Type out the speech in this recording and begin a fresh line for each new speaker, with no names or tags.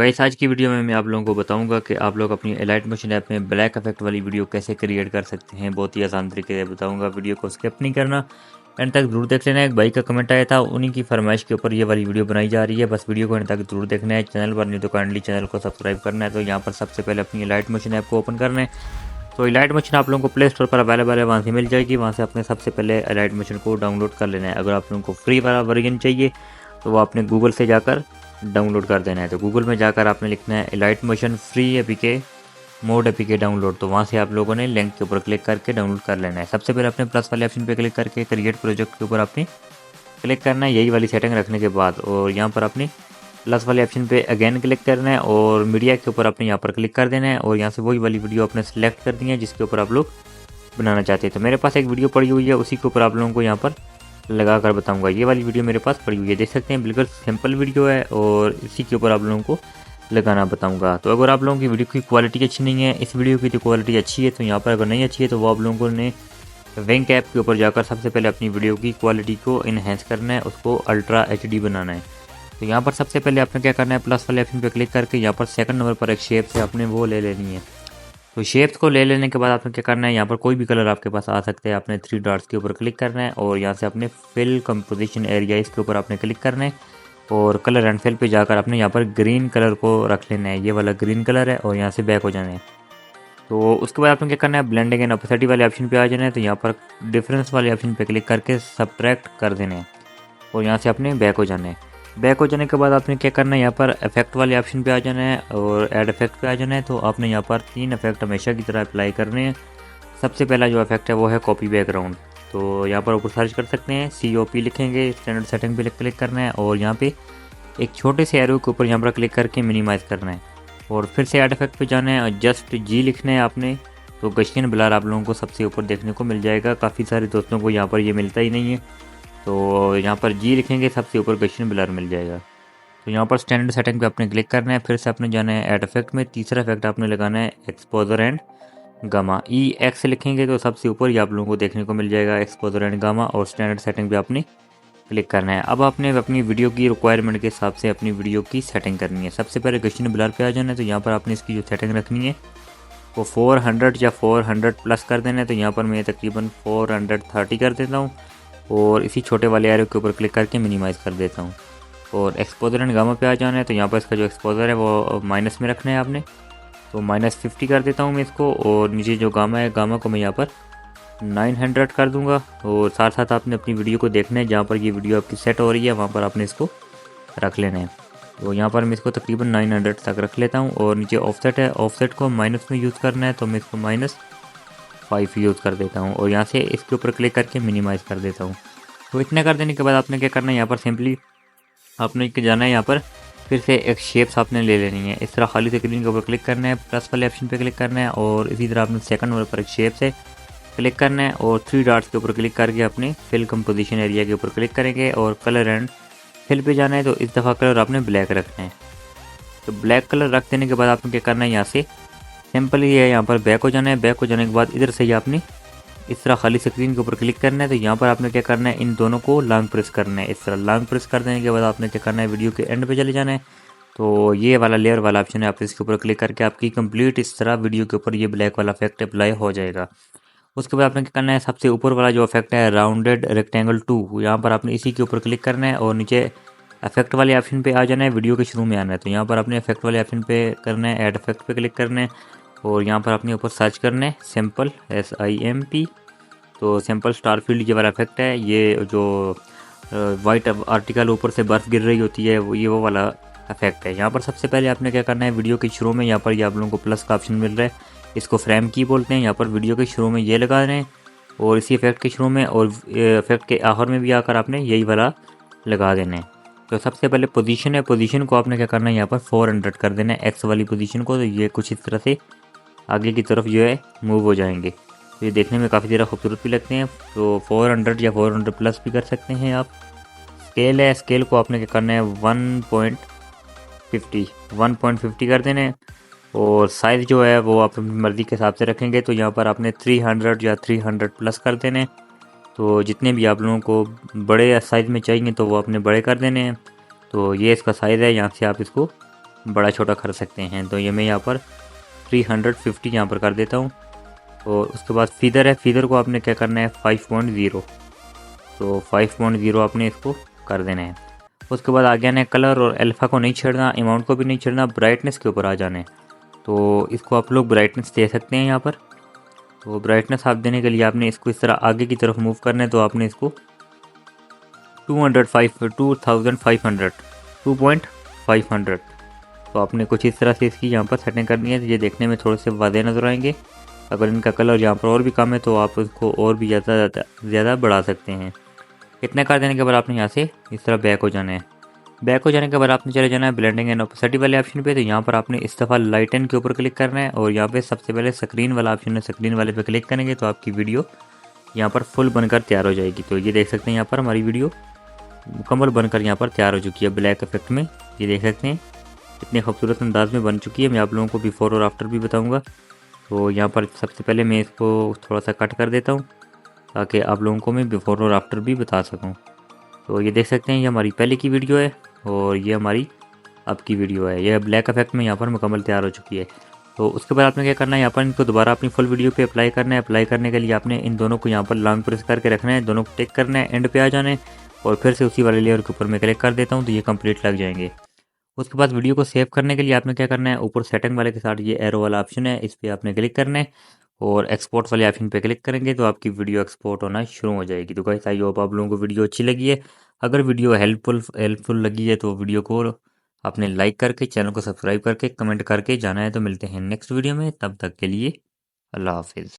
Guys आज की video में मैं आप लोगों को बताऊंगा कि आप लोग अपनी एलाइट मोशन ऐप में ब्लैक इफेक्ट वाली वीडियो कैसे क्रिएट कर सकते हैं। बहुत ही आसान तरीके से बताऊंगा, वीडियो को स्किप नहीं करना, एंड तक जरूर देख लेना। एक भाई का कमेंट आया था, उन्हीं की फरमाइश के ऊपर ये वाली वीडियो बनाई जा रही है। बस वीडियो को एंड तक जरूर देखना है। चैनल पर नहीं तो काइंडली चैनल को सब्सक्राइब करना है। तो यहाँ पर सबसे पहले अपनी एलाइट मोशन ऐप को ओपन करना है। तो एलाइट मोशन आप लोगों को प्ले स्टोर पर अवेलेबल है, वहाँ से मिल जाएगी। वहाँ से अपने सबसे पहले एलाइट मोशन को डाउनलोड कर लेना है। अगर आप लोगों को फ्री वाला वर्जन चाहिए तो वो आपने गूगल से जाकर डाउनलोड कर देना है। तो गूगल में जाकर आपने लिखना है elite motion free APK mod APK download. तो वहाँ से आप लोगों ने लिंक के ऊपर क्लिक करके डाउनलोड कर लेना है। सबसे पहले अपने प्लस वाले ऑप्शन पे क्लिक करके क्रिएट प्रोजेक्ट के ऊपर आपने क्लिक करना है, यही वाली सेटिंग रखने के बाद। और यहाँ पर अपने प्लस वाले ऑप्शन पे अगेन क्लिक करना है और मीडिया के ऊपर आपने यहाँ पर क्लिक कर देना है। और यहाँ से वही वाली वीडियो आपने सेलेक्ट कर दी है जिसके ऊपर आप लोग बनाना चाहते हैं। तो मेरे पास एक वीडियो पड़ी हुई है, उसी के ऊपर आप लोगों को यहाँ पर लगा कर बताऊंगा। ये वाली वीडियो मेरे पास पड़ी हुई है, देख सकते हैं, बिल्कुल सिंपल वीडियो है और इसी के ऊपर आप लोगों को लगाना बताऊंगा। तो अगर आप लोगों की वीडियो की क्वालिटी अच्छी नहीं है, इस वीडियो की तो क्वालिटी अच्छी है, तो यहाँ पर अगर नहीं अच्छी है तो वो आप लोगों ने विंक ऐप के ऊपर जाकर सबसे पहले अपनी वीडियो की क्वालिटी को इन्हेंस करना है, उसको अल्ट्रा HD बनाना है। तो यहाँ पर सबसे पहले आपने क्या करना है, प्लस वाले ऑप्शन पे क्लिक करके यहाँ पर सेकंड नंबर पर एक शेप से आपने वो ले लेनी है। तो शेप्स को ले लेने के बाद आपने क्या करना है, यहाँ पर कोई भी कलर आपके पास आ सकते हैं। आपने 3 डॉट्स के ऊपर क्लिक करना है और यहाँ से अपने फिल कंपोजिशन एरिया इसके ऊपर आपने क्लिक करना है और कलर एंड फिल पे जाकर आपने यहाँ पर ग्रीन कलर को रख लेना है। ये वाला ग्रीन कलर है और यहाँ से बैक हो जाना है। तो उसके बाद आपने क्या करना है, ब्लेंडिंग एंड ऑपेसिटी वाले ऑप्शन पे आ जाना है। तो यहाँ पर डिफरेंस वाले ऑप्शन पे क्लिक करके सब्ट्रैक्ट कर देना है और यहाँ से अपने बैक हो जाना है। बैक हो जाने के बाद आपने क्या करना है, यहाँ पर इफेक्ट वाले ऑप्शन पे आ जाना है और ऐड इफेक्ट पे आ जाना है। तो आपने यहाँ पर 3 इफेक्ट हमेशा की तरह अप्लाई करने हैं। सबसे पहला जो इफेक्ट है वो है कॉपी बैकग्राउंड। तो यहाँ पर ऊपर सर्च कर सकते हैं, COP लिखेंगे, स्टैंडर्ड सेटिंग पे क्लिक करना है और यहाँ पे एक छोटे से एरो के ऊपर यहाँ पर क्लिक करके मिनिमाइज़ करना है और फिर से ऐड इफेक्ट पे जाना है और जस्ट G लिखना है आपने। तो गशियन ब्लर आप लोगों को सबसे ऊपर देखने को मिल जाएगा। काफ़ी सारे दोस्तों को यहाँ पर ये मिलता ही नहीं है, तो यहाँ पर G लिखेंगे, सबसे ऊपर गशियन ब्लर मिल जाएगा। तो यहाँ पर स्टैंडर्ड सेटिंग पे आपने क्लिक करना है, फिर से आपने जाना है ऐड इफेक्ट में। तीसरा इफेक्ट आपने लगाना है एक्सपोजर एंड गामा। EX लिखेंगे तो सबसे ऊपर ही आप लोगों को देखने को मिल जाएगा एक्सपोजर एंड गामा और स्टैंडर्ड सेटिंग पे आपने क्लिक करना है। अब आपने अपनी वीडियो की रिक्वायरमेंट के हिसाब से अपनी वीडियो की सेटिंग करनी है। सबसे पहले गशियन ब्लर पे आ जाना है। तो यहाँ पर आपने इसकी जो सेटिंग रखनी है वो 400 या 400 प्लस कर देना है। तो यहाँ पर मैं तकरीबन 430 कर देता हूँ और इसी छोटे वाले एरो के ऊपर क्लिक करके मिनिमाइज़ कर देता हूँ और एक्सपोजर एंड गामा पे आ जाना है। तो यहाँ पर इसका जो एक्सपोजर है वो माइनस में रखना है आपने। तो -50 कर देता हूँ मैं इसको और नीचे जो गामा है, गामा को मैं यहाँ पर 900 कर दूँगा। और साथ साथ आपने अपनी वीडियो को देखना है, जहाँ पर ये वीडियो आपकी सेट हो रही है वहाँ पर आपने इसको रख लेना है। तो यहाँ पर मैं इसको तकरीबन 900 तक रख लेता हूँ और नीचे ऑफसेट है, ऑफसेट को माइनस में यूज़ करना है। तो मैं इसको -5 यूज़ कर देता हूँ और यहाँ से इसके ऊपर क्लिक करके मिनिमाइज़ कर देता हूँ। तो इतना कर देने के बाद आपने क्या करना है, यहाँ पर सिंपली आपने जाना है, यहाँ पर फिर से एक शेप्स आपने ले लेनी है। इस तरह खाली स्क्रीन के ऊपर क्लिक करना है, प्लस वाले ऑप्शन पे क्लिक करना है और इसी तरह आपने सेकंड नंबर पर एक शेप से क्लिक करना है और 3 डॉट्स के ऊपर क्लिक करके अपने फिल कंपोजिशन एरिया के ऊपर क्लिक करेंगे और कलर एंड फिल पे जाना है। तो इस दफ़ा कलर आपने ब्लैक रखना है। तो ब्लैक कलर रख देने के बाद आपने क्या करना है, यहाँ से सिंपल ही है, यहाँ पर बैक हो जाना है। बैक हो जाने के बाद इधर से ही आपने इस तरह खाली स्क्रीन के ऊपर क्लिक करना है। तो यहाँ पर आपने क्या करना है, इन दोनों को लॉन्ग प्रेस करना है। इस तरह लॉन्ग प्रेस कर देने के बाद आपने क्या करना है, वीडियो के एंड पे चले जाना है। तो ये वाला लेयर वाला ऑप्शन है, आप इसके ऊपर क्लिक करके आपकी कंप्लीट इस तरह वीडियो के ऊपर ये ब्लैक वाला इफेक्ट अप्लाई हो जाएगा। उसके बाद आपने क्या करना है, सबसे ऊपर वाला जो इफेक्ट है राउंडेड रेक्टेंगल 2, यहाँ पर आपने इसी के ऊपर क्लिक करना है और नीचे इफेक्ट वाले ऑप्शन पे आ जाना है, वीडियो के शुरू में आना है। तो यहाँ पर आपने इफेक्ट वाले ऑप्शन पे करना है, ऐड इफेक्ट पे क्लिक करना है और यहाँ पर अपने ऊपर सर्च करना है सिंपल SIMP। तो सिंपल स्टार फील्ड ये वाला इफेक्ट है, ये जो वाइट आर्टिकल ऊपर से बर्फ़ गिर रही होती है वो, ये वो वाला इफेक्ट है। यहाँ पर सबसे पहले आपने क्या करना है, वीडियो के शुरू में यहाँ पर ये आप लोगों को प्लस का ऑप्शन मिल रहा है, इसको फ्रेम की बोलते हैं। यहाँ पर वीडियो के शुरू में ये लगा रहे हैं और इसी इफेक्ट के शुरू में और इफेक्ट के आखिर में भी आकर आपने यही वाला लगा देना है। तो सबसे पहले पोजीशन है, पोजीशन को आपने क्या करना है, यहाँ पर 400 कर देना है एक्स वाली पोजीशन को। तो ये कुछ इस तरह से आगे की तरफ जो है मूव हो जाएंगे। तो ये देखने में काफ़ी ज़्यादा खूबसूरत भी लगते हैं। तो 400 या 400 प्लस भी कर सकते हैं आप। स्केल है, स्केल को आपने क्या करना है 1.50 कर देना है और साइज़ जो है वो आप अपनी मर्ज़ी के हिसाब से रखेंगे। तो यहाँ पर आपने 300 या 300 प्लस कर देने हैं। तो जितने भी आप लोगों को बड़े साइज़ में चाहिए तो वो अपने बड़े कर देने हैं। तो ये इसका साइज़ है, यहाँ से आप इसको बड़ा छोटा कर सकते हैं। तो ये मैं यहाँ पर 350 यहाँ पर कर देता हूँ। और उसके बाद फीदर है, फीदर को आपने क्या करना है 5.0, तो 5.0 आपने इसको कर देना है। उसके बाद आ गया है कलर, और अल्फ़ा को नहीं छेड़ना, अमाउंट को भी नहीं छेड़ना, ब्राइटनेस के ऊपर आ जाना है। तो इसको आप लोग ब्राइटनेस दे सकते हैं यहाँ पर। तो ब्राइटनेस आप देने के लिए आपने इसको इस तरह आगे की तरफ मूव करना है। तो आपने इसको 2.500 तो आपने कुछ इस तरह से इसकी यहाँ पर सेटिंग करनी है। तो ये देखने में थोड़े से वादे नज़र आएंगे। अगर इनका कलर यहाँ पर और भी कम है तो आप इसको और भी ज़्यादा बढ़ा सकते हैं। इतना कर देने के बाद आपने यहाँ से इस तरह बैक हो जाना है। बैक हो जाने के बाद आपने चले जाना है ब्लेंडिंग एंड ओपेसिटी वाले ऑप्शन पे। तो यहाँ पर आपने इस दफ़ा लाइटन के ऊपर क्लिक करना है, और यहाँ पे सबसे पहले स्क्रीन वाला ऑप्शन है, स्क्रीन वाले पे क्लिक करेंगे तो आपकी वीडियो यहाँ पर फुल बनकर तैयार हो जाएगी। तो ये देख सकते हैं यहाँ पर हमारी वीडियो मुकम्मल बनकर यहाँ पर तैयार हो चुकी है ब्लैक इफेक्ट में। ये देख सकते हैं कितने खूबसूरत अंदाज में बन चुकी है। मैं आप लोगों को बिफोर और आफ्टर भी बताऊँगा। तो यहाँ पर सबसे पहले मैं इसको थोड़ा सा कट कर देता हूँ ताकि आप लोगों को मैं बिफोर और आफ्टर भी बता सकूँ। तो ये देख सकते हैं ये हमारी पहले की वीडियो है और ये हमारी अब की वीडियो है। यह ब्लैक इफेक्ट में यहाँ पर मुकम्मल तैयार हो चुकी है। तो उसके बाद आपने क्या करना है, यहाँ पर इनको दोबारा अपनी फुल वीडियो पे अप्लाई करना है। अप्लाई करने के लिए आपने इन दोनों को यहाँ पर लॉन्ग प्रेस करके रखना है, दोनों को टिक करना है, एंड पे आ जाना है, और फिर से उसी वाले लेयर के ऊपर मैं क्लिक कर देता हूँ तो ये कंप्लीट लग जाएंगे। उसके बाद वीडियो को सेव करने के लिए आपने क्या करना है, ऊपर सेटिंग वाले के साथ ये एरो वाला ऑप्शन है, इस पर आपने क्लिक करना है और एक्सपोर्ट वाले ऑप्शन पे क्लिक करेंगे तो आपकी वीडियो एक्सपोर्ट होना शुरू हो जाएगी। तो गाइस आई होप आप लोगों को वीडियो अच्छी लगी है। अगर वीडियो हेल्पफुल लगी है तो वीडियो को आपने लाइक करके, चैनल को सब्सक्राइब करके, कमेंट करके जाना है। तो मिलते हैं नेक्स्ट वीडियो में, तब तक के लिए अल्लाह हाफिज़।